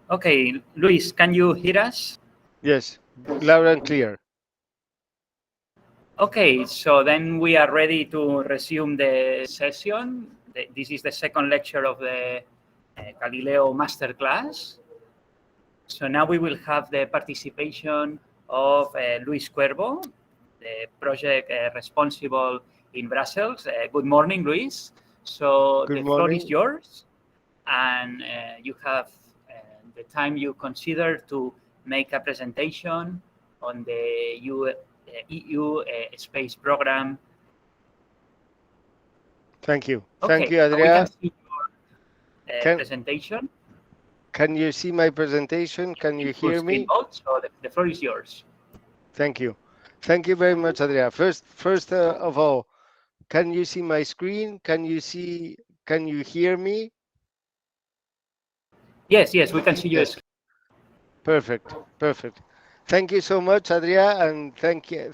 Okay, Luis, can you hear us? Yes, loud and clear. Okay, so then we are ready to resume the session. This is the second lecture of the Galileo masterclass. So now we will have the participation of Luis Cuervo, the project responsible in Brussels. Good morning, Luis. So Good the floor is morning. yours, and you have the time you consider to make a presentation on the EU space program. Thank you. Thank Okay, you, so we can Adria. see your Can presentation can you see my presentation? Can in you full hear screen me? mode. So the floor is yours. Thank you. Thank you very much, Adria. First of all, can you see my screen? Can you hear me? Yes, yes, we can see your Yes. screen. Perfect. Perfect. Thank you so much, Adria, and thank you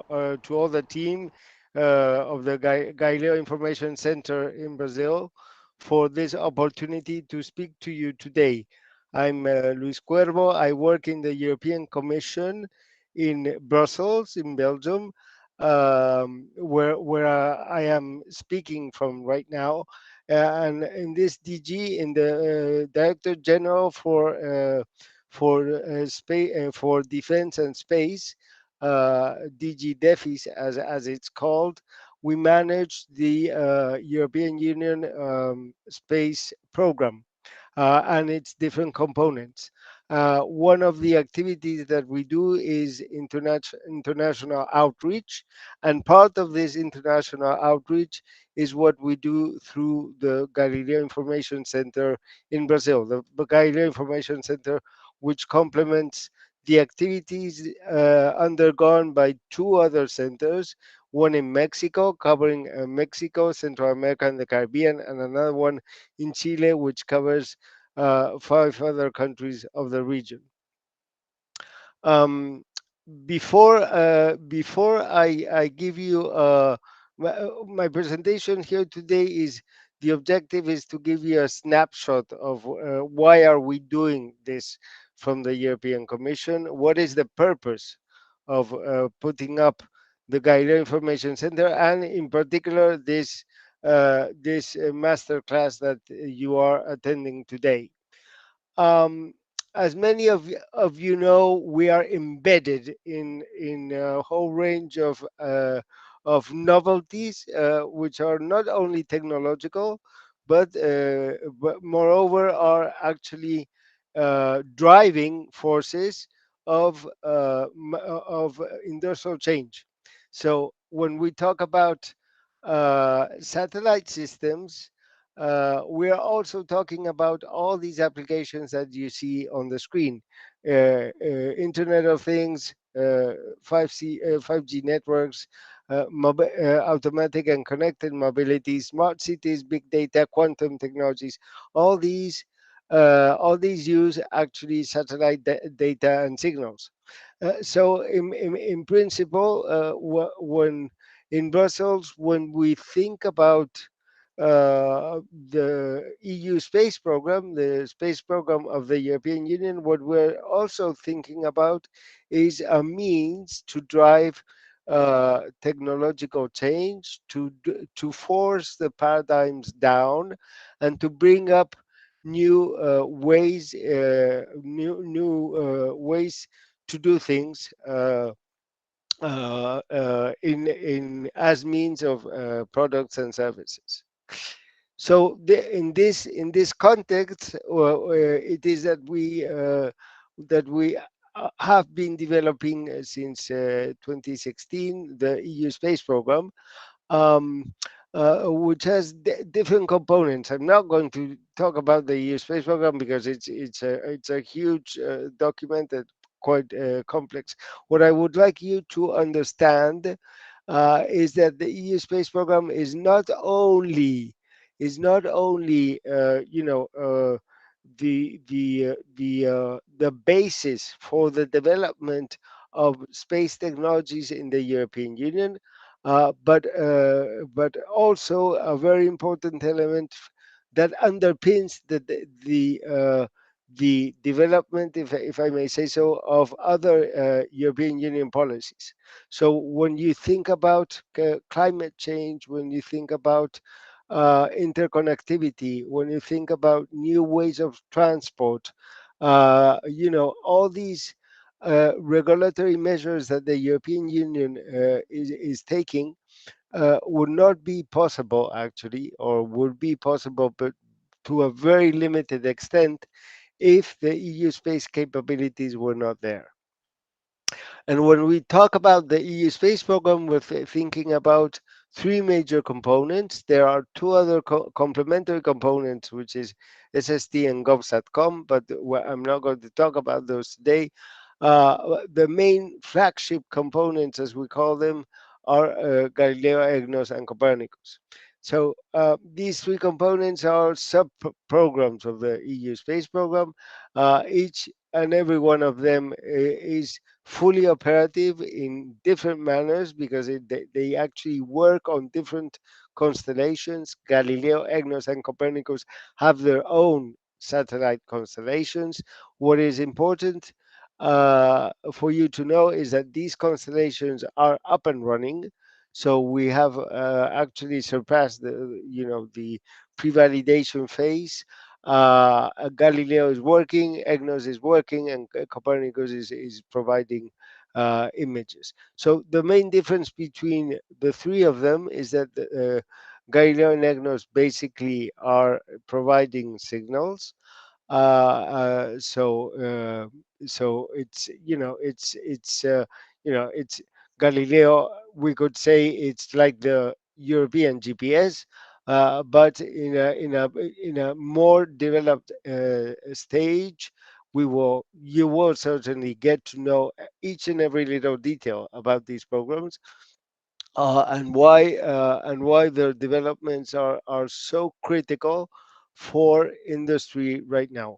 to all the team of the Galileo Information Center in Brazil for this opportunity to speak to you today. I'm Luis Cuervo. I work in the European Commission in Brussels, in Belgium, where I am speaking from right now. And in this DG, in the Director General for space, for defense and space, DG DEFIS as it's called, we manage the European Union space program and its different components. One of the activities that we do is international outreach, and part of this international outreach is what we do through the Galileo Information Center in Brazil. The Galileo Information Center, which complements the activities undergone by two other centers, one in Mexico, covering Mexico, Central America, and the Caribbean, and another one in Chile, which covers 5 other countries of the region. Um, before I give you my presentation here today, is the objective is to give you a snapshot of why are we doing this from the European Commission, what is the purpose of putting up the Galileo Information Center, and in particular this master class that you are attending today. Um, as many of you know, we are embedded in a whole range of novelties, which are not only technological, but moreover are actually driving forces of industrial change. So when we talk about satellite systems, we are also talking about all these applications that you see on the screen. Internet of Things, 5G networks, automatic and connected mobility, smart cities, big data, quantum technologies. All these, all these use actually satellite data and signals. So in principle, when in Brussels, when we think about the EU space program, the space program of the European Union, what we're also thinking about is a means to drive technological change, to force the paradigms down, and to bring up new ways to do things in as means of products and services. So in this context, it is that we have been developing since 2016 the EU space program. Um, which has different components. I'm not going to talk about the EU space program because it's a huge document that quite complex. What I would like you to understand is that the EU space program is not only the basis for the development of space technologies in the European Union, but also a very important element that underpins the development, if I may say so, of other European Union policies. So when you think about climate change, when you think about interconnectivity, when you think about new ways of transport, all these regulatory measures that the European Union is taking would not be possible actually, or would be possible, but to a very limited extent, if the EU space capabilities were not there. And when we talk about the EU space program, we're thinking about three major components. There are two other complementary components, which is SST and GovSatcom, but I'm not going to talk about those today. The main flagship components, as we call them, are Galileo, EGNOS, and Copernicus. So these three components are sub-programs of the EU space program. Each and every one of them is fully operative in different manners because they actually work on different constellations. Galileo, EGNOS, and Copernicus have their own satellite constellations. What is important for you to know is that these constellations are up and running. So we have actually surpassed the pre-validation phase. Galileo is working, EGNOS is working, and Copernicus is providing images. So the main difference between the three of them is that Galileo and EGNOS basically are providing signals. So it's Galileo. We could say it's like the European GPS, but in a more developed stage. You will certainly get to know each and every little detail about these programs, and why their developments are so critical for industry right now.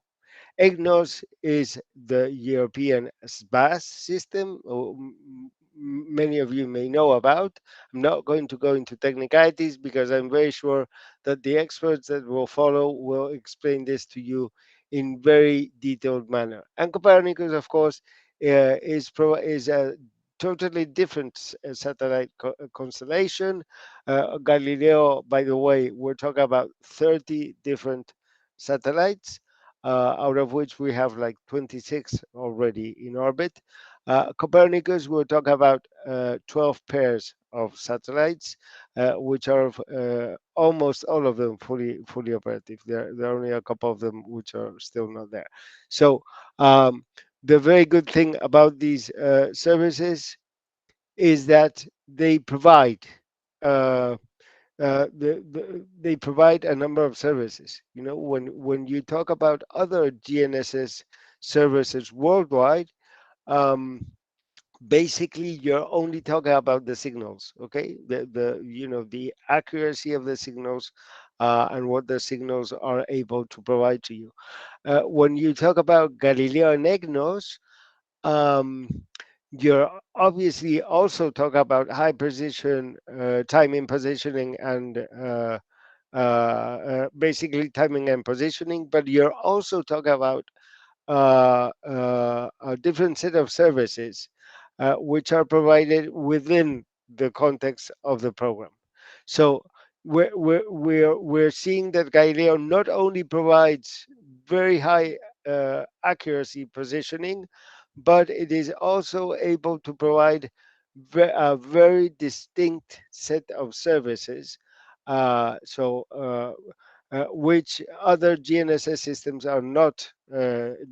EGNOS is the European SBAS system. Many of you may know about. I'm not going to go into technicalities because I'm very sure that the experts that will follow will explain this to you in very detailed manner. And Copernicus, of course, is a totally different satellite constellation. Galileo, by the way, we're talking about 30 different satellites, out of which we have like 26 already in orbit. Copernicus, we'll talk about 12 pairs of satellites, which are almost all of them fully operative. There are only a couple of them which are still not there. So the very good thing about these services is that they provide uh, they provide a number of services. When you talk about other GNSS services worldwide, um, basically you're only talking about the signals. Okay, the accuracy of the signals and what the signals are able to provide to you. When you talk about Galileo and EGNOS, um, you're obviously also talk about high precision timing, positioning, and basically timing and positioning, but you're also talking about a different set of services which are provided within the context of the program. So we're seeing that Galileo not only provides very high accuracy positioning, but it is also able to provide a very distinct set of services, which other GNSS systems are not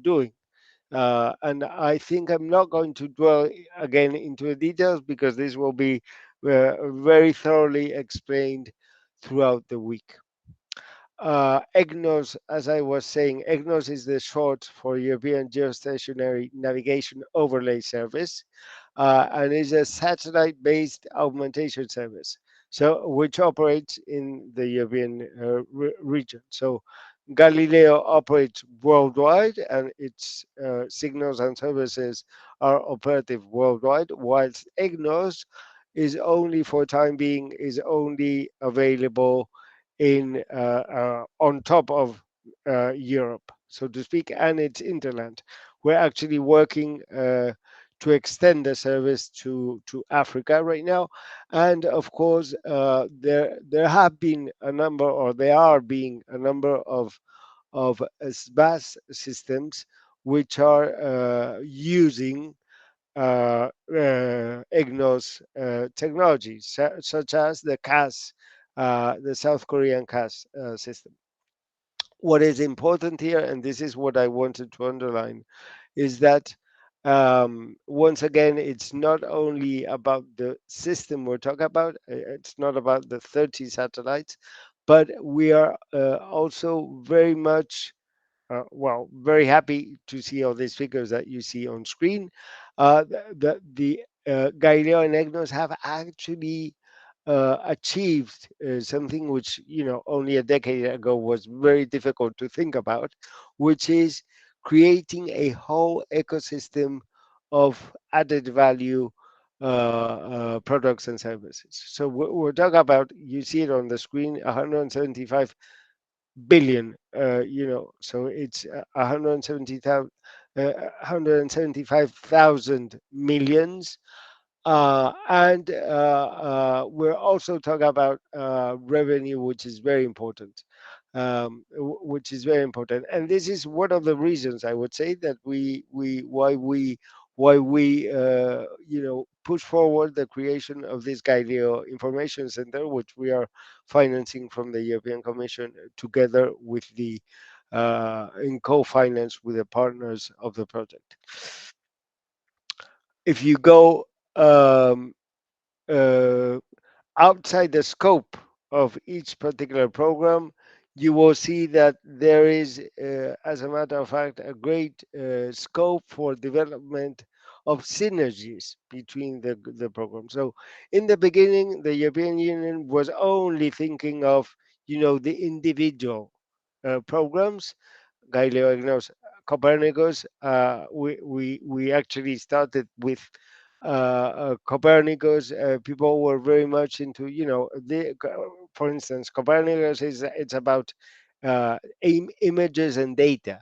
doing. And I think I'm not going to dwell again into the details because this will be very thoroughly explained throughout the week. EGNOS, as I was saying, EGNOS is the short for European Geostationary Navigation Overlay Service, and is a satellite-based augmentation service, so which operates in the European region. So Galileo operates worldwide, and its signals and services are operative worldwide, whilst EGNOS is only, for time being, is only available in on top of Europe, so to speak, and its interland. We're actually working to extend the service to Africa right now, and of course, there have been a number, or there are being a number of SBAS systems which are using EGNOS technologies, such as the CAS, the South Korean CAS system. What is important here, and this is what I wanted to underline, is that once again, it's not only about the system we're talking about, it's not about the 30 satellites, but we are also very much well, very happy to see all these figures that you see on screen. The Galileo and EGNOS have actually achieved something which, only a decade ago was very difficult to think about, which is creating a whole ecosystem of added value products and services. So we're talking about, you see it on the screen, 175 billion, so it's 175,000 millions. And we're also talking about revenue, which is very important, which is very important. And this is one of the reasons, I would say, that why we push forward the creation of this Galileo Information Center, which we are financing from the European Commission together with the in co-finance with the partners of the project. If you go um, uh, outside the scope of each particular program, you will see that there is, as a matter of fact, a great scope for development of synergies between the programs. So in the beginning, the European Union was only thinking of, the individual programs, Galileo, EGNOS, Copernicus. We actually started with Copernicus. People were very much into, for instance, Copernicus is, it's about images and data,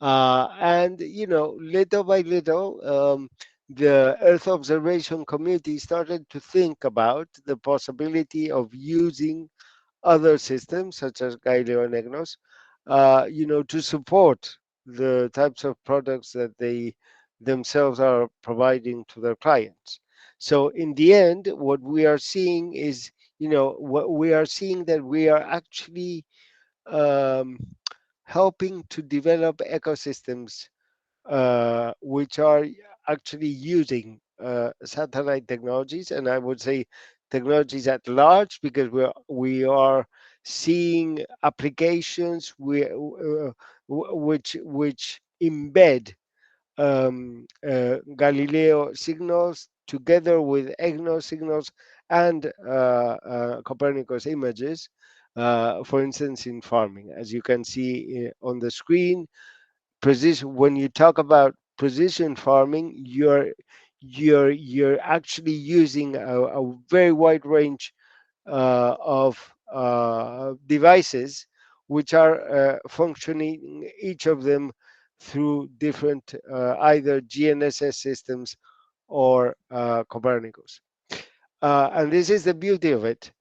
and little by little, the Earth observation community started to think about the possibility of using other systems such as Galileo and EGNOS, to support the types of products that they themselves are providing to their clients. So in the end, what we are seeing is, what we are seeing, that we are actually um, helping to develop ecosystems which are actually using satellite technologies, and I would say technologies at large, because we are seeing applications which embed Galileo signals together with EGNOS signals and Copernicus images. For instance, in farming, as you can see on the screen, precision, when you talk about precision farming, you're actually using a very wide range of devices which are functioning, each of them through different either GNSS systems or Copernicus. And this is the beauty of it.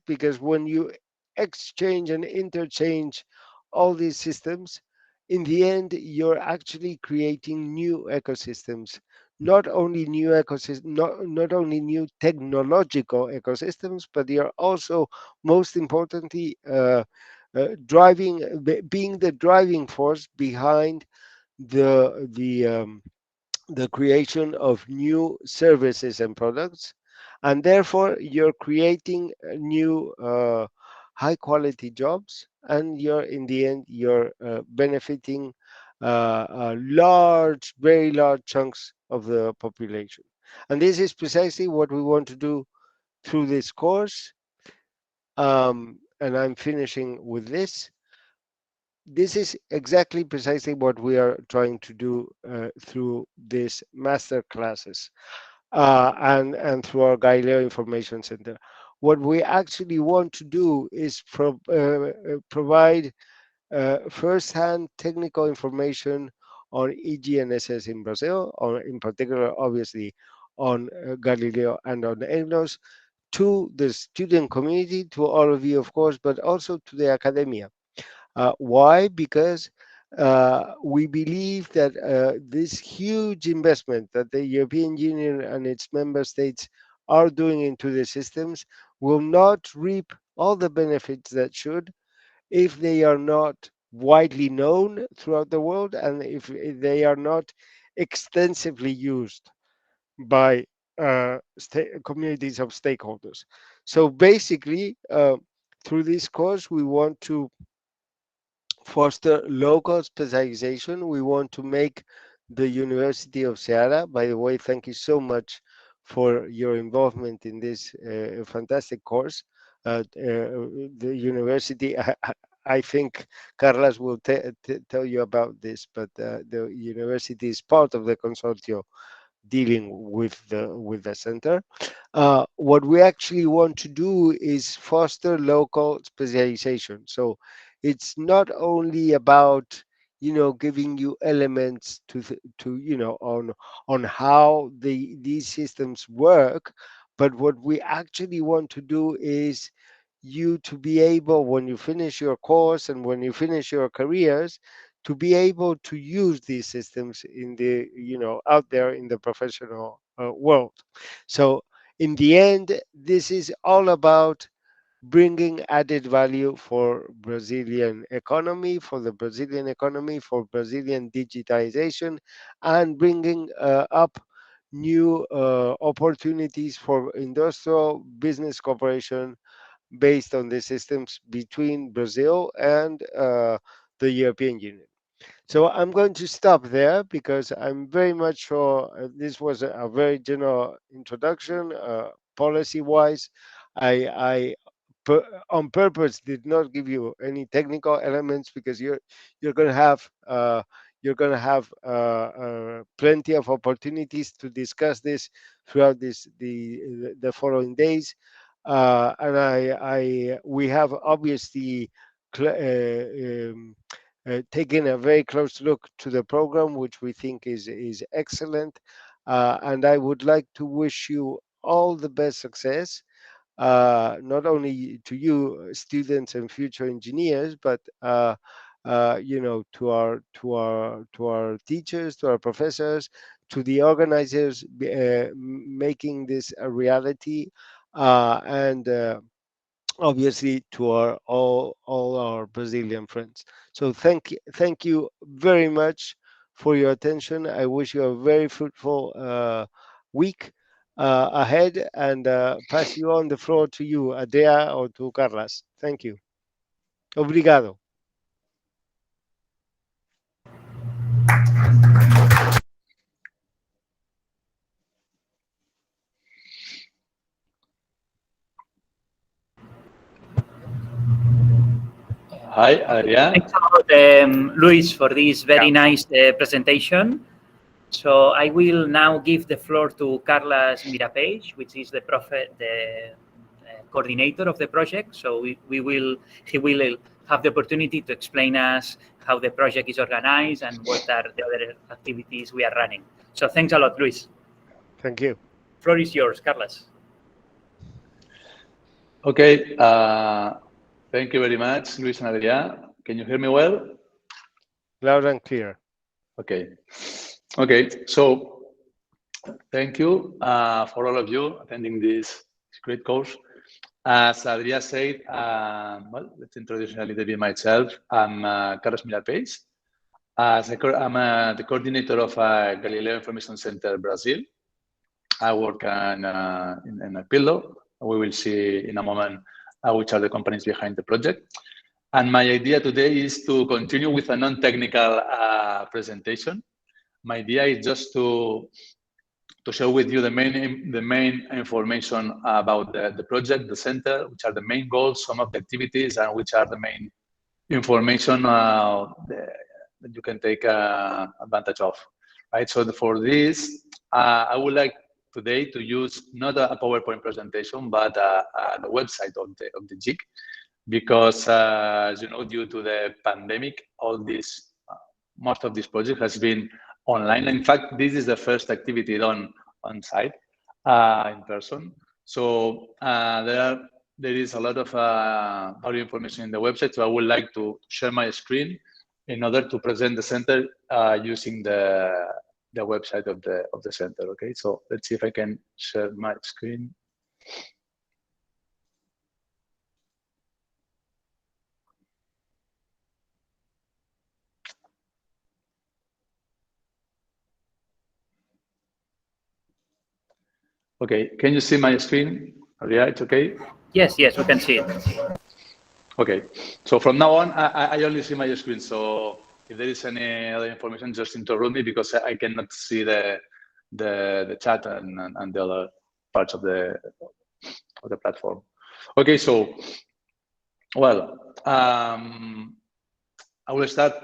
Because when you exchange and interchange all these systems, in the end, you're actually creating new ecosystems. Not only new ecosystems, not only new technological ecosystems, but they are also, most importantly, being the driving force behind the the creation of new services and products, and therefore you're creating new high quality jobs, and you're in the end you're benefiting large, very large chunks of the population. And this is precisely what we want to do through this course. And I'm finishing with this. This is exactly precisely what we are trying to do through these master classes and through our Galileo Information Center. What we actually want to do is provide first-hand technical information on GNSS in Brazil, or in particular, obviously, on Galileo and on EGNOS, to the student community, to all of you, of course, but also to the academia. Why? Because we believe that this huge investment that the European Union and its member states are doing into the systems will not reap all the benefits that should if they are not widely known throughout the world, and if they are not extensively used by communities of stakeholders. So basically, through this course, we want to foster local specialization. We want to make the University of Ceará, by the way, thank you so much for your involvement in this fantastic course. The university, I think Carlos will tell you about this, but the university is part of the consortium dealing with the center. What we actually want to do is foster local specialization. So it's not only about giving you elements to on how these systems work, but what we actually want to do is you to be able, when you finish your course and when you finish your careers, to be able to use these systems in the out there in the professional world. So in the end, this is all about bringing added value for Brazilian economy, for the Brazilian economy, for Brazilian digitization, and bringing up new opportunities for industrial business cooperation based on the systems between Brazil and the European Union. So I'm going to stop there because I'm very much sure this was a very general introduction. Policy-wise, I on purpose did not give you any technical elements because you're going to have plenty of opportunities to discuss this throughout the following days. And we have obviously taken a very close look to the program, which we think is excellent. And I would like to wish you all the best success, not only to you, students and future engineers, but to our teachers, to our professors, to the organizers making this a reality, and obviously to all our Brazilian friends. So thank you very much for your attention. I wish you a very fruitful week ahead, and pass you on the floor to you, Adea, or to Carlos. Thank you. Obrigado. Hi, Adrián. Thanks a lot, Luis, for this very nice presentation. So I will now give the floor to Carlos Mirapeix, which is the coordinator of the project. So he will have the opportunity to explain us how the project is organized and what are the other activities we are running. So thanks a lot, Luis. Thank you. Floor is yours, Carlos. Okay. Thank you very much, Luis and Adrián. Can you hear me well? Loud and clear. Okay. Okay. So thank you for all of you attending this great course. As Adrián said, well, let's introduce a little bit myself. I'm Carlos Mirapeix. I'm the coordinator of Galileo Information Center Brazil. I work in a pillow. We will see in a moment which are the companies behind the project. And my idea today is to continue with a non-technical presentation. My idea is just to share with you the main information about the project, the center, which are the main goals, some of the activities, and which are the main information that you can take advantage of. Right. So for this, I would like today to use not a PowerPoint presentation, but the website of the GIG, because as you know, due to the pandemic, all this most of this project has been online. In fact, this is the first activity done on site in person. So there is a lot of value information in the website. So I would like to share my screen in order to present the center using the website of the center. Okay, so let's see if I can share my screen. Okay, can you see my screen? Yeah, it's okay? Yes, we can see it. Okay, so from now on, I only see my screen. So if there is any other information, just interrupt me because I cannot see the chat and the other parts of the platform. Okay, so well, I will start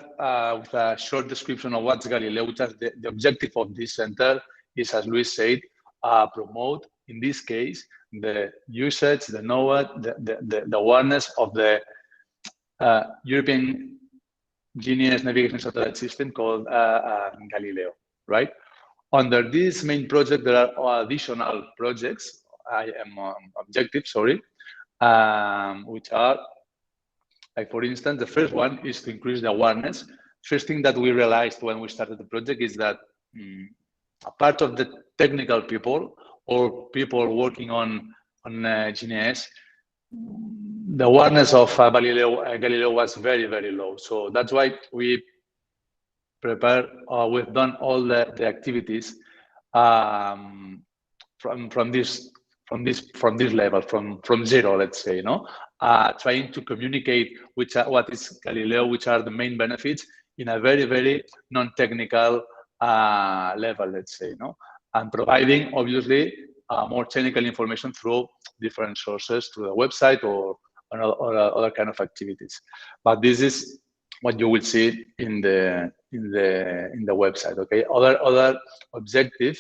with a short description of what's Galileo, which is the objective of this center is, as Luis said, promote, in this case, the usage, the knowledge, the awareness of the European GNSS navigation satellite system called Galileo, right? Under this main project, there are additional projects, objectives, sorry, which are, like for instance, the first one is to increase the awareness. First thing that we realized when we started the project is that a part of the technical people or people working on GNSS, the awareness of Galileo was very, very low. So that's why we prepare, we've done all the activities from this level, from zero, let's say, trying to communicate what is Galileo, which are the main benefits in a very, very non-technical level, let's say, and providing obviously more technical information through different sources, through the website or other kind of activities. But this is what you will see in the website. Okay. Other objective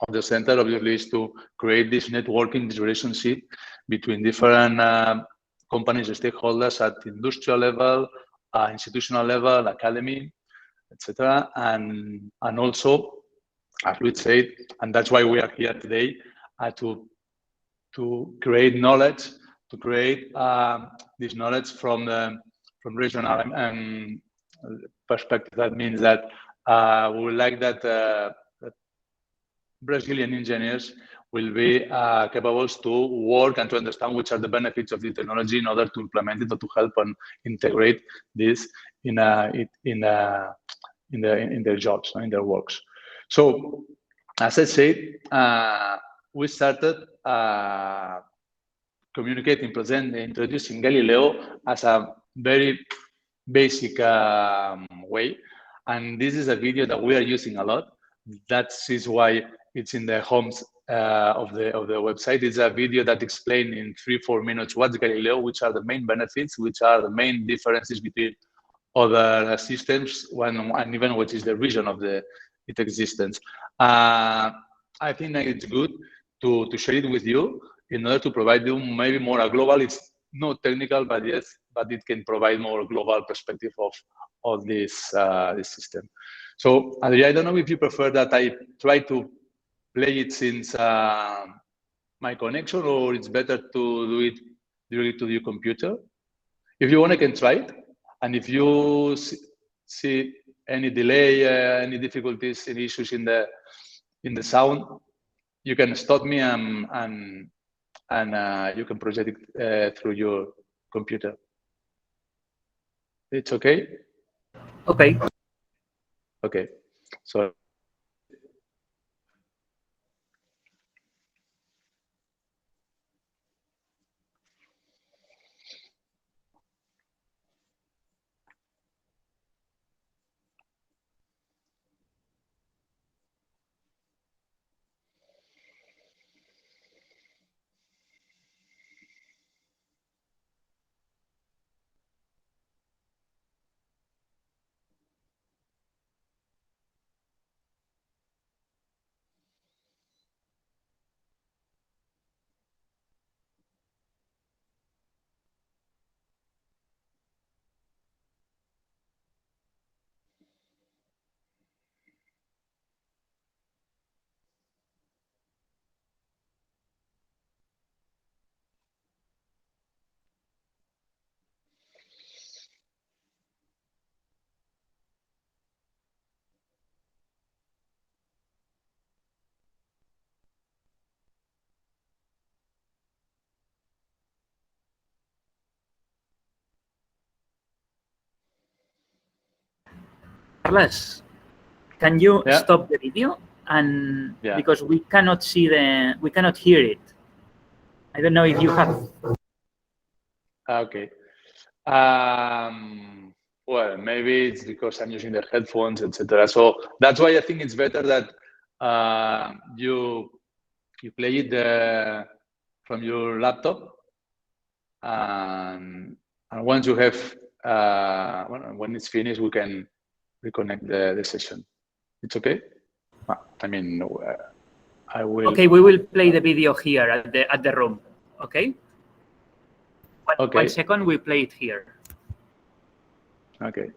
of the center obviously is to create this networking, this relationship between different companies, stakeholders at industrial level, institutional level, academy, etc. And also, as we said, and that's why we are here today, to create knowledge, to create this knowledge from regional perspective. That means that we would like that Brazilian engineers will be capable to work and to understand which are the benefits of the technology in order to implement it or to help and integrate this in their jobs, in their works. So, as I said, we started communicating, introducing Galileo as a very basic way. And this is a video that we are using a lot. That is why it's in the homes of the website. It's a video that explains in 3-4 minutes what's Galileo, which are the main benefits, which are the main differences between other systems, and even what is the reason of its existence. I think that it's good to share it with you in order to provide you maybe more a global. It's not technical, but yes, but it can provide more global perspective of this system. So, Adria, I don't know if you prefer that I try to play it since my connection, or it's better to do it directly to your computer. If you want, I can try it. And if you see any delay, any difficulties, any issues in the sound, you can stop me and you can project it through your computer. It's okay? Okay. Okay. So Carlos, can you Yeah. stop the video? And Yeah. because we cannot see we cannot hear it. I don't know if you have. Okay. Well, maybe it's because I'm using the headphones, etc. So that's why I think it's better that you play it from your laptop, and once you have when it's finished, we can reconnect the session. It's okay. I mean, I will. Okay, we will play the video here at the room. Okay. Okay. 1 second, we play it here. Okay.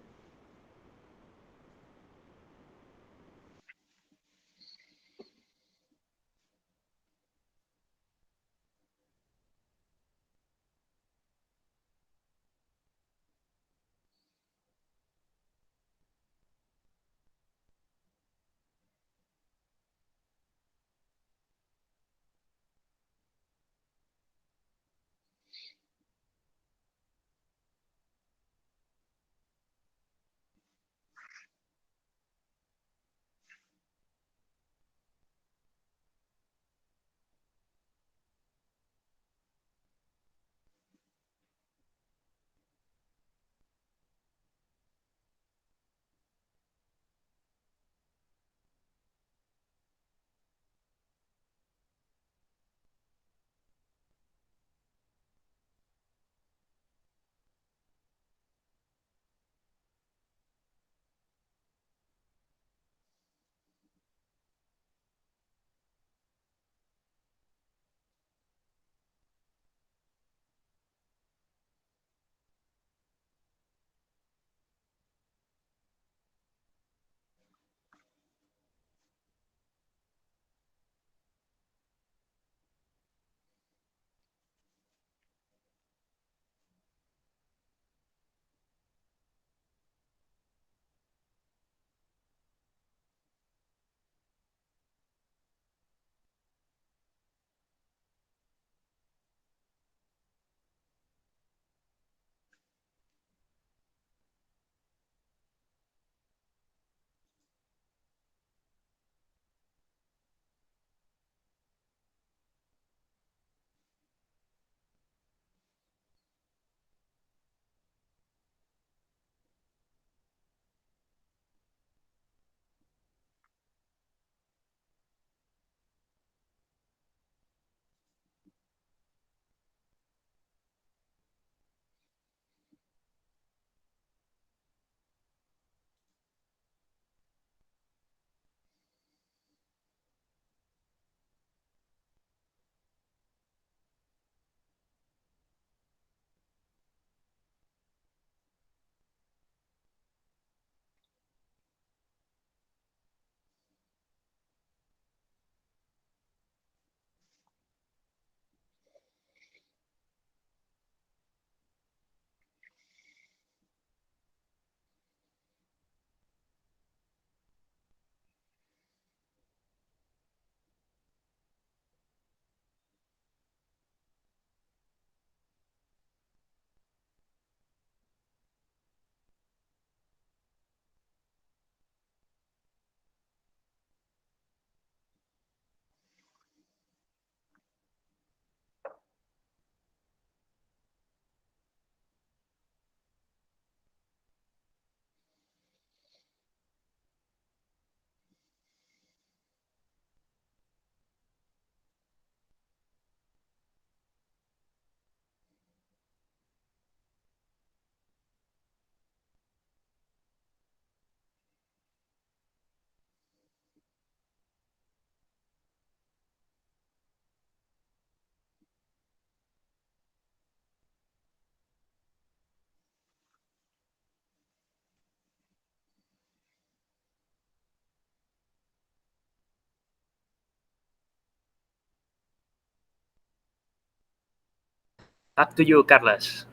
Up to you, Carlos.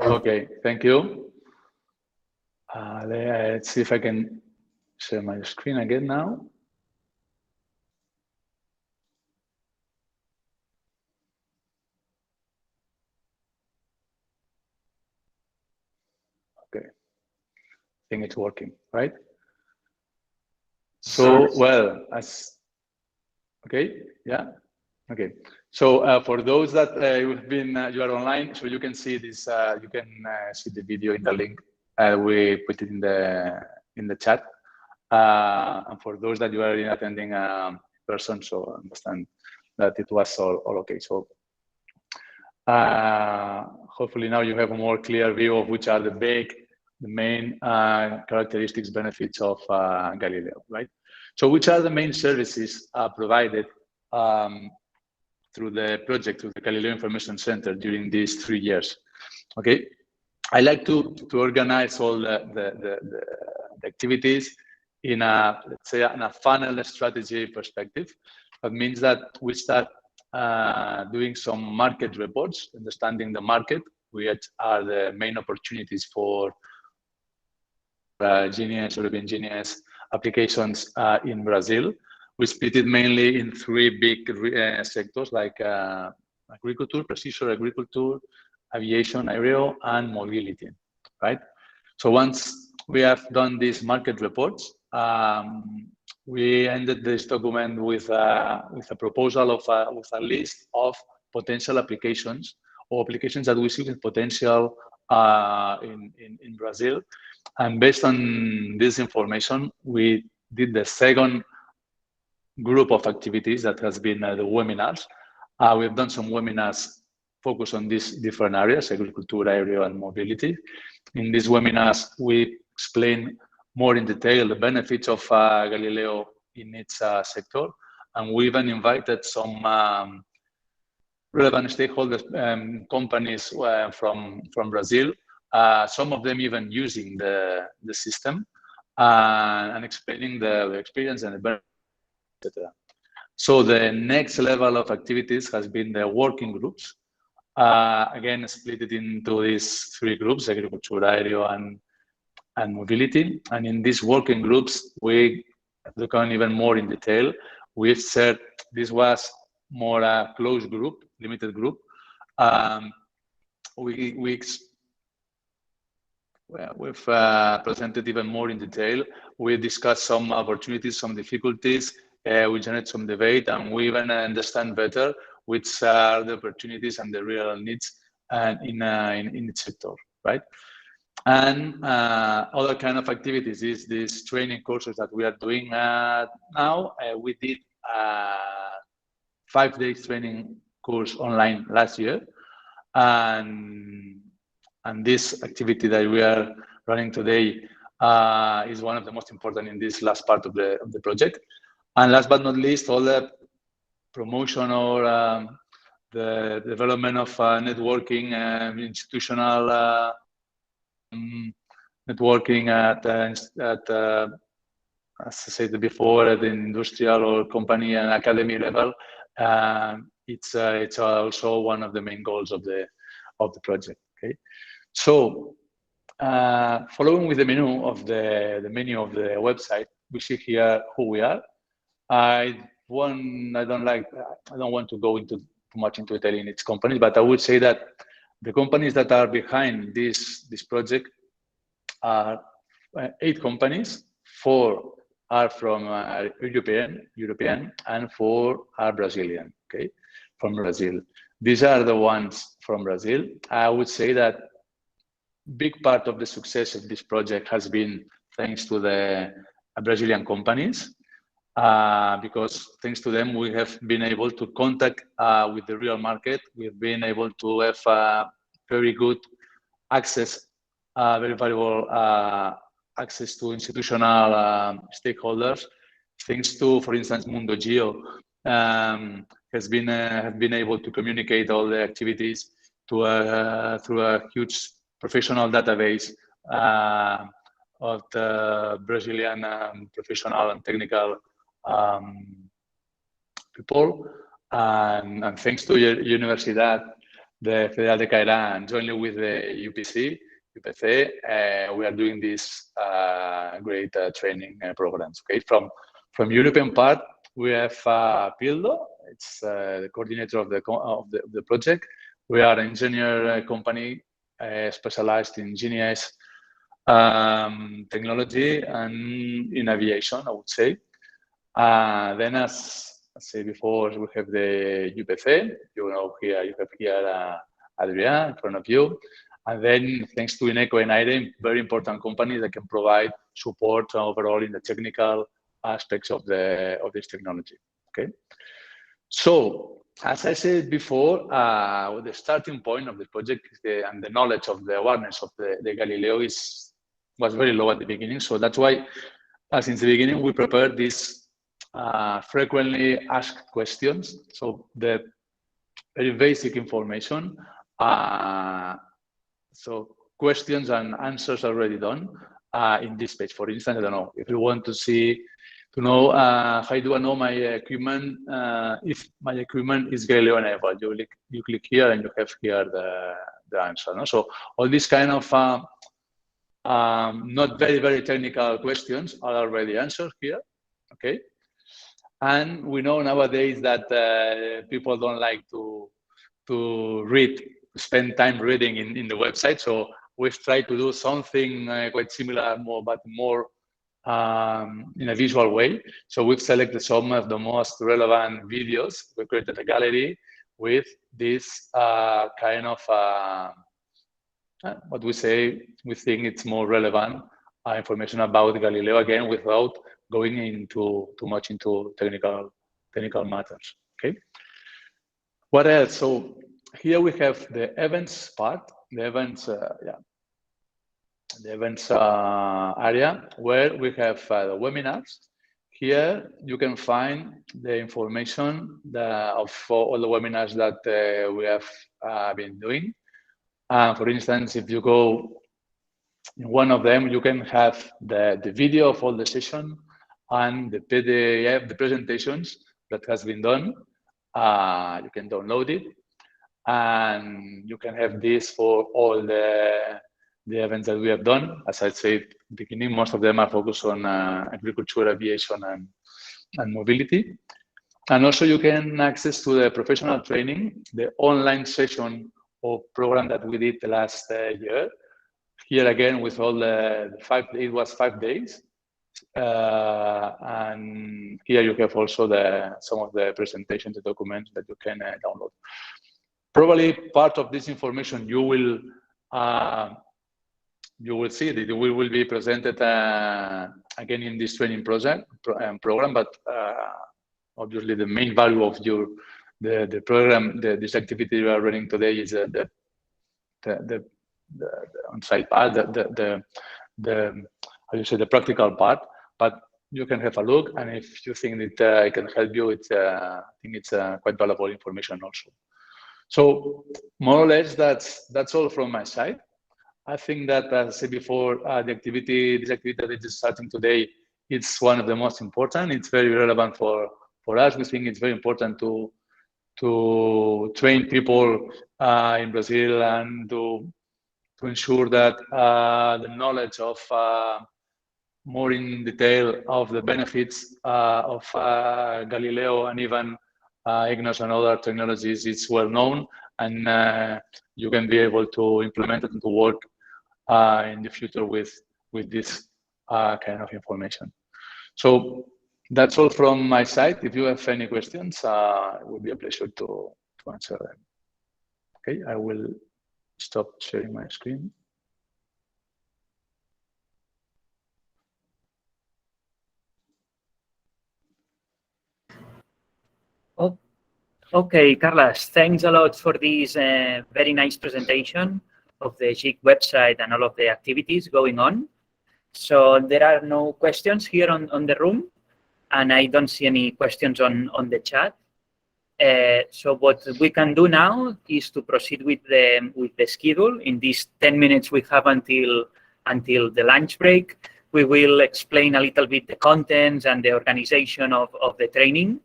Okay. Thank you. Let's see if I can share my screen again now. Okay. think it's working, right? So, well, okay, yeah, okay. So for those that you've been, you are online, so you can see this, you can see the video in the link. We put it in the chat. And for those that you are attending person, so understand that it was all okay. So hopefully now you have a more clear view of which are the main characteristics, benefits of Galileo, right? So which are the main services provided through the project, through the Galileo Information Center during these 3 years? Okay, I like to organize all the activities in a, let's say, in a funnel strategy perspective. That means that we start doing some market reports, understanding the market, which are the main opportunities for GNSS, European GNSS applications in Brazil. We split it mainly in 3 big sectors like agriculture, precision agriculture, aviation, aerial, and mobility, right? So once we have done these market reports, we ended this document with a proposal of with a list of potential applications or applications that we see with potential in Brazil. And based on this information, we did the second group of activities that has been the webinars. We've done some webinars focused on these different areas, agriculture, aerial, and mobility. In these webinars, we explain more in detail the benefits of Galileo in its sector. And we even invited some relevant stakeholders, companies from Brazil, some of them even using the system and explaining the experience and the benefits, etc. So the next level of activities has been the working groups. Again, split it into these 3 groups, agriculture, aerial, and mobility. And in these working groups, we look on even more in detail. We've said this was more a closed group, limited group. We've presented even more in detail. We discussed some opportunities, some difficulties. We generate some debate, and we even understand better which are the opportunities and the real needs in each sector, right? And other kind of activities is these training courses that we are doing now. We did 5 days training course online last year, and this activity that we are running today is one of the most important in this last part of the project. And last but not least, all the promotion or the development of networking, institutional networking at as I said before, at the industrial or company and academy level. It's also one of the main goals of the project. Okay, so following with the menu of the website, we see here who we are. I don't want to go into too much into detail in its companies, but I would say that the companies that are behind this project are 8 companies. 4 are from European, and 4 are Brazilian. Okay, from Brazil. These are the ones from Brazil. I would say that big part of the success of this project has been thanks to the Brazilian companies. Because thanks to them, we have been able to contact with the real market. We've been able to have very good access, very valuable access to institutional stakeholders. Thanks to, for instance, Mundo Geo have been able to communicate all the activities through a huge professional database of the Brazilian professional and technical people, and thanks to Universidad de Federal de Cairán, and jointly with the UPC, we are doing these great training programs. Okay, from European part, we have BeiDou. It's the coordinator of the project. We are an engineer company specialized in GNSS technology and in aviation, I would say. Then, as I said before, we have the UPC. You know, here you have here Adrian in front of you. And then, thanks to Ineco and IREM, very important companies that can provide support overall in the technical aspects of this technology. Okay. So, as I said before, the starting point of the project and the knowledge of the awareness of the Galileo was very low at the beginning. So that's why, since the beginning, we prepared these frequently asked questions. So the very basic information. So questions and answers already done in this page. For instance, I don't know, if you want to know how do I know my equipment, if my equipment is Galileo enabled, you click here and you have here the answer. No? So all these kind of not very, very technical questions are already answered here, okay? And we know nowadays that people don't like to spend time reading in the website. So we've tried to do something quite similar, but more in a visual way. So we've selected some of the most relevant videos. We created a gallery with this kind of what we think it's more relevant information about Galileo, again, without going into too much into technical matters. Okay. What else? So here we have the events part, the events, the events area, where we have the webinars. Here you can find the information of all the webinars that we have been doing. For instance, if you go in one of them, you can have the video of all the session and the PDF, the presentations that has been done. You can download it, and you can have this for all the events that we have done. As I said at the beginning, most of them are focused on agriculture, aviation, and mobility. And also you can access to the professional training, the online session or program that we did the last year. Here again, with all it was 5 days. And here you have also some of the presentations, the documents that you can download. Probably part of this information you will see that it will be presented again in this training program, but obviously the main value of the program, this activity you are running today is the on-site part, how you say, the practical part. But you can have a look, and if you think that it can help you, I think it's quite valuable information also. So more or less, that's all from my side. I think that, as I said before, this activity that is starting today, it's one of the most important. It's very relevant for us. We think it's very important to train people in Brazil and to ensure that the knowledge of more in detail of the benefits of Galileo and even EGNOS and other technologies is well known, and you can be able to implement it and to work in the future with this kind of information. So that's all from my side. If you have any questions, it would be a pleasure to answer them. Okay, I will stop sharing my screen. Oh, okay, Carlos, thanks a lot for this very nice presentation of the GIC website and all of the activities going on. So there are no questions here on the room, and I don't see any questions on the chat. So what we can do now is to proceed with the schedule. In these 10 minutes we have until the lunch break, we will explain a little bit the contents and the organization of the training,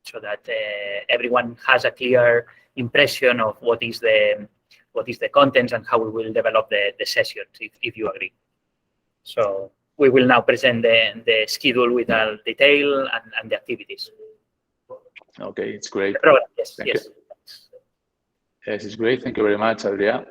so that everyone has a clear impression of what is the contents and how we will develop the sessions, if you agree. So we will now present the schedule with all detail and the activities. Okay, it's great. Yes, Thank yes. you. Yes, it's great. Thank you very much, Adrià.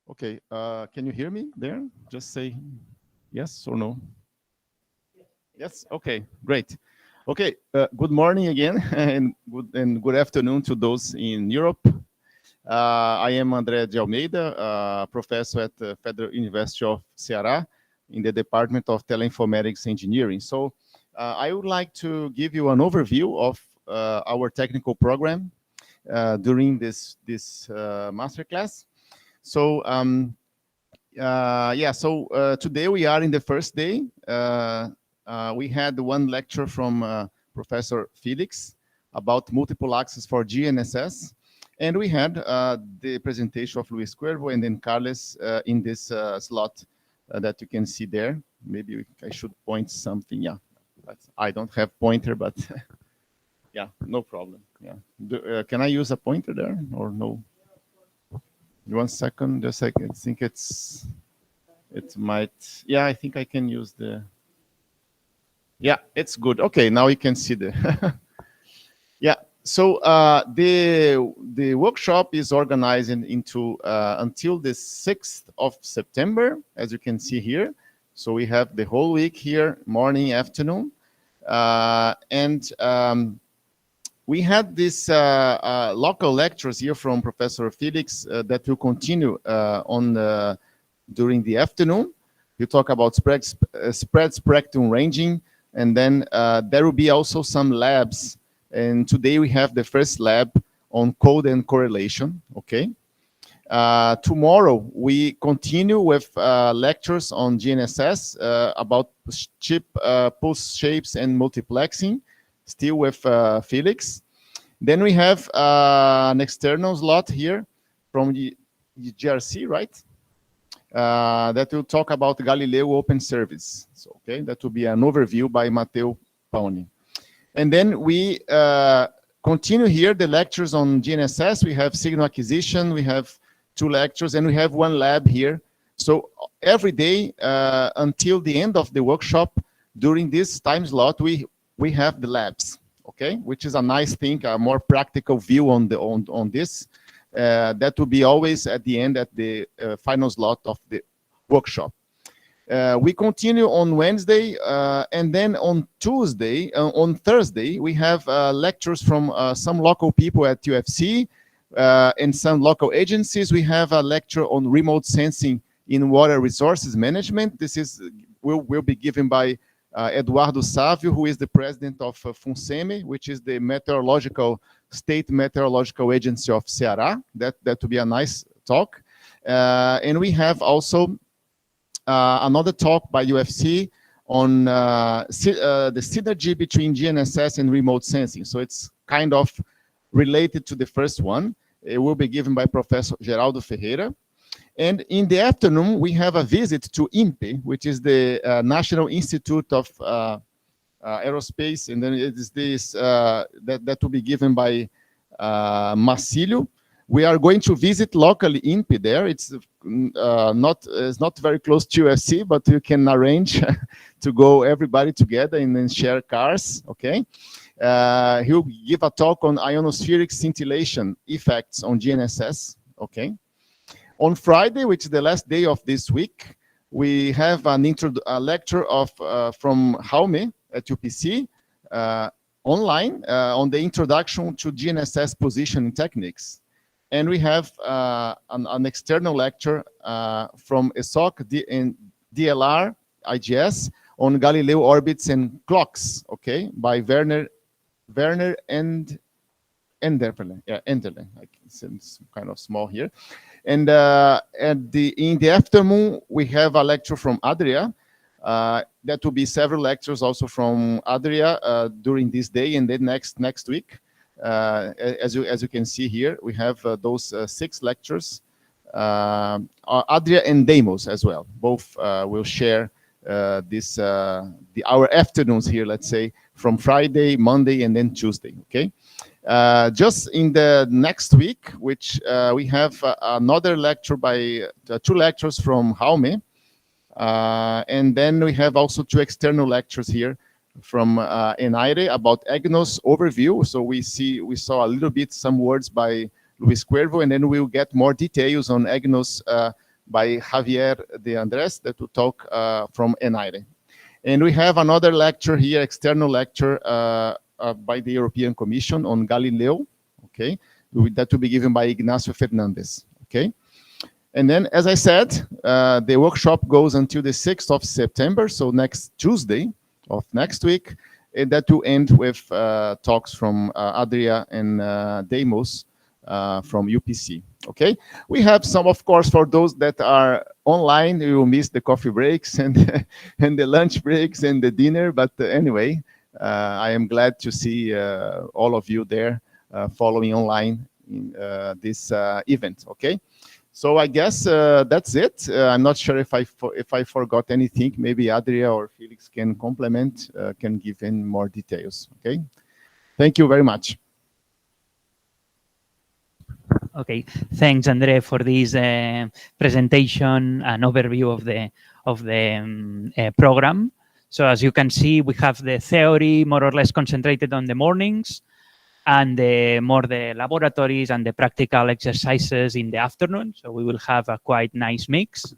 Okay, can you hear me there? Just say yes or no. Yes, okay, great. Okay, good morning again, and good afternoon to those in Europe. I am André de Almeida, professor at the Federal University of Ceará in the Department of Teleinformatics Engineering. So I would like to give you an overview of our technical program during this masterclass. So today we are in the first day. We had one lecture from Professor Felix about multiple access for GNSS. And we had the presentation of Luis Cuervo and then Carles in this slot that you can see there. Maybe I should point something. Yeah, I don't have pointer, but yeah, no problem. Yeah, can I use a pointer there or no? 1 second, just a second. I think it might. Yeah, I think I can use the. Yeah, it's good. Okay, now you can see the. Yeah. So the workshop is organized into until the 6th of September, as you can see here. So we have the whole week here, morning, afternoon. We had these local lectures here from Professor Felix that will continue during the afternoon. You talk about spread spectrum ranging, and then there will be also some labs. And today we have the first lab on code and correlation, okay? Tomorrow we continue with lectures on GNSS about chip pulse shapes and multiplexing, still with Felix. Then we have an external slot here from the GRC, right? That will talk about Galileo open service. So, okay, that will be an overview by Matteo Paoni. And then we continue here the lectures on GNSS. We have signal acquisition, we have 2 lectures, and we have 1 lab here. So every day until the end of the workshop, during this time slot, we have the labs, okay? Which is a nice thing, a more practical view on this. That will be always at the end, at the final slot of the workshop. We continue on Wednesday, and then on Thursday, we have lectures from some local people at UFC and some local agencies. We have a lecture on remote sensing in water resources management. This will be given by Eduardo Savio, who is the president of FUNSEME, which is the state meteorological agency of Ceará. That will be a nice talk. And we have also another talk by UFC on the synergy between GNSS and remote sensing. So it's kind of related to the first one. It will be given by Professor Geraldo Ferreira. And in the afternoon, we have a visit to INPE, which is the National Institute of Aerospace. And then it is this that will be given by Marcílio. We are going to visit locally INPE there. It's not very close to UFC, but you can arrange to go everybody together and then share cars, okay? He'll give a talk on ionospheric scintillation effects on GNSS, okay? On Friday, which is the last day of this week, we have a lecture from Jaume at UPC online on the introduction to GNSS positioning techniques. And we have an external lecture from ESOC and DLR IGS on Galileo orbits and clocks, okay, by Werner and Enderle. Yeah, Enderle. It's kind of small here. And in the afternoon, we have a lecture from Adria. That will be several lectures also from Adria during this day and then next week. As you can see here, we have those 6 lectures. Adria and Deimos as well. Both will share our afternoons here, let's say, from Friday, Monday, and then Tuesday, okay? Just in the next week, which we have another lecture by 2 lectures from Jaume. And then we have also 2 external lectures here from Enaire about EGNOS overview. So we saw a little bit some words by Luis Cuervo, and then we'll get more details on EGNOS by Javier de Andres that will talk from ENAIRE. And we have another lecture here, external lecture by the European Commission on Galileo, okay? That will be given by Ignacio Fernandez, okay? And then, as I said, the workshop goes until the 6th of September, so next Tuesday of next week, and that will end with talks from Adria and Deimos from UPC, okay? We have some, of course, for those that are online, you will miss the coffee breaks and, and the lunch breaks and the dinner, but anyway, I am glad to see all of you there following online in this event, okay? So I guess that's it. I'm not sure if I forgot anything. Maybe Adria or Felix can complement, can give in more details, okay? Thank you very much. Okay, thanks, Andre, for this presentation and overview of the program. So as you can see, we have the theory more or less concentrated on the mornings, and the laboratories and the practical exercises in the afternoon. So we will have a quite nice mix.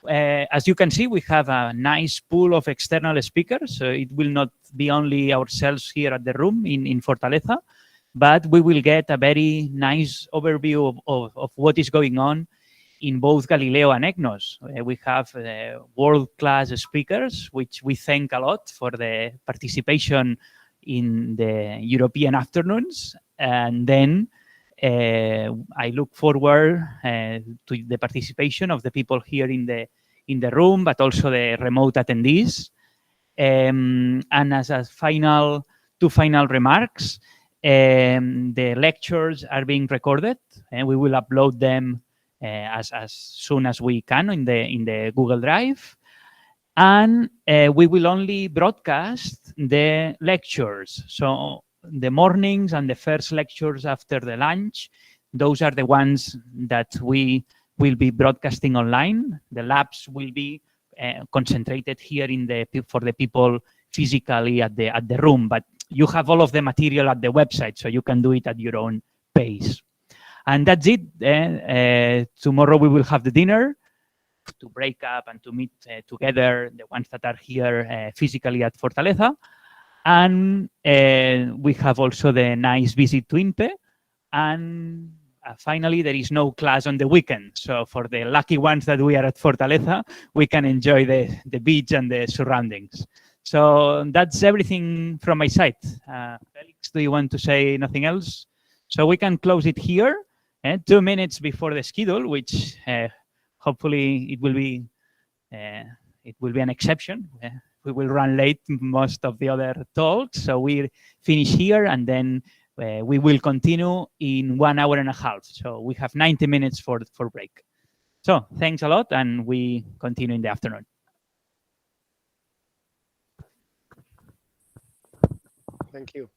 As you can see, we have a nice pool of external speakers. So it will not be only ourselves here at the room in Fortaleza, but we will get a very nice overview of what is going on in both Galileo and EGNOS. We have world-class speakers, which we thank a lot for the participation in the European afternoons. And then I look forward to the participation of the people here in the room, but also the remote attendees. And as a two final remarks, the lectures are being recorded, and we will upload them as soon as we can in the Google Drive. And we will only broadcast the lectures. So the mornings and the first lectures after the lunch, those are the ones that we will be broadcasting online. The labs will be concentrated here for the people physically at the room, but you have all of the material at the website, so you can do it at your own pace. And that's it. Tomorrow we will have the dinner to break up and to meet together, the ones that are here physically at Fortaleza. And we have also the nice visit to INPE. And finally, there is no class on the weekend. So for the lucky ones that we are at Fortaleza, we can enjoy the beach and the surroundings. So that's everything from my side. Felix, do you want to say nothing else? So we can close it here, 2 minutes before the schedule, which hopefully it will be an exception. We will run late most of the other talks, so we finish here, and then we will continue in 1 hour and a half. So we have 90 minutes for break. So thanks a lot, and we continue in the afternoon. Thank you.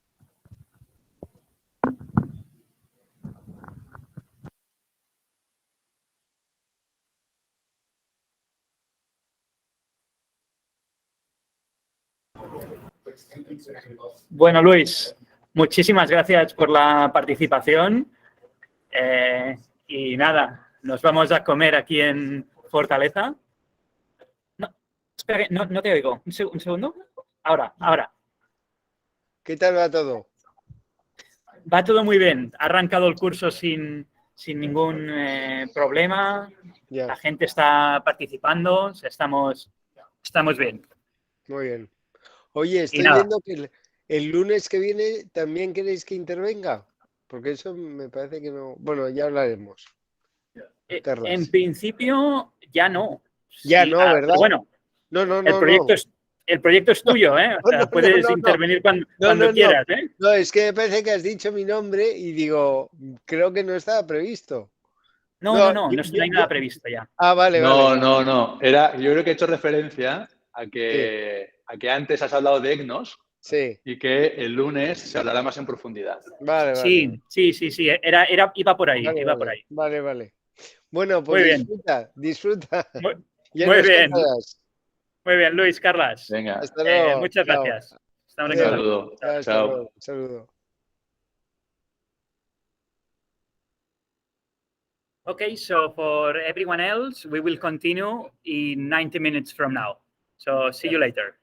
Bueno, Luis, muchísimas gracias por la participación. Y nada, nos vamos a comer aquí en Fortaleza. No, espera, no te oigo. Un segundo. Ahora. ¿Qué tal va todo? Va todo muy bien. Ha arrancado el curso sin ningún problema. Ya. La gente está participando. Estamos bien. Muy bien. Oye, estoy viendo que el lunes que viene también queréis que intervenga, porque eso me parece que no. Bueno, ya hablaremos. En principio, ya no. Ya sí, no, ¿verdad? Bueno, no. El proyecto es tuyo, ¿eh? O sea, puedes intervenir cuando quieras, ¿eh? No, es que me parece que has dicho mi nombre y digo, creo que no estaba previsto. No hay nada previsto ya. Ah, vale. No. Yo creo que he hecho referencia a que antes has hablado de EGNOS, sí, y que el lunes se hablará más en profundidad. Vale. Sí. Iba por ahí. Vale. Bueno, pues disfruta. Muy bien. Muy bien, Luis, Carlas. Venga. Hasta luego. Muchas gracias. Un saludo. Chao. Okay, so for everyone else, we will continue in 90 minutes from now. So see you later.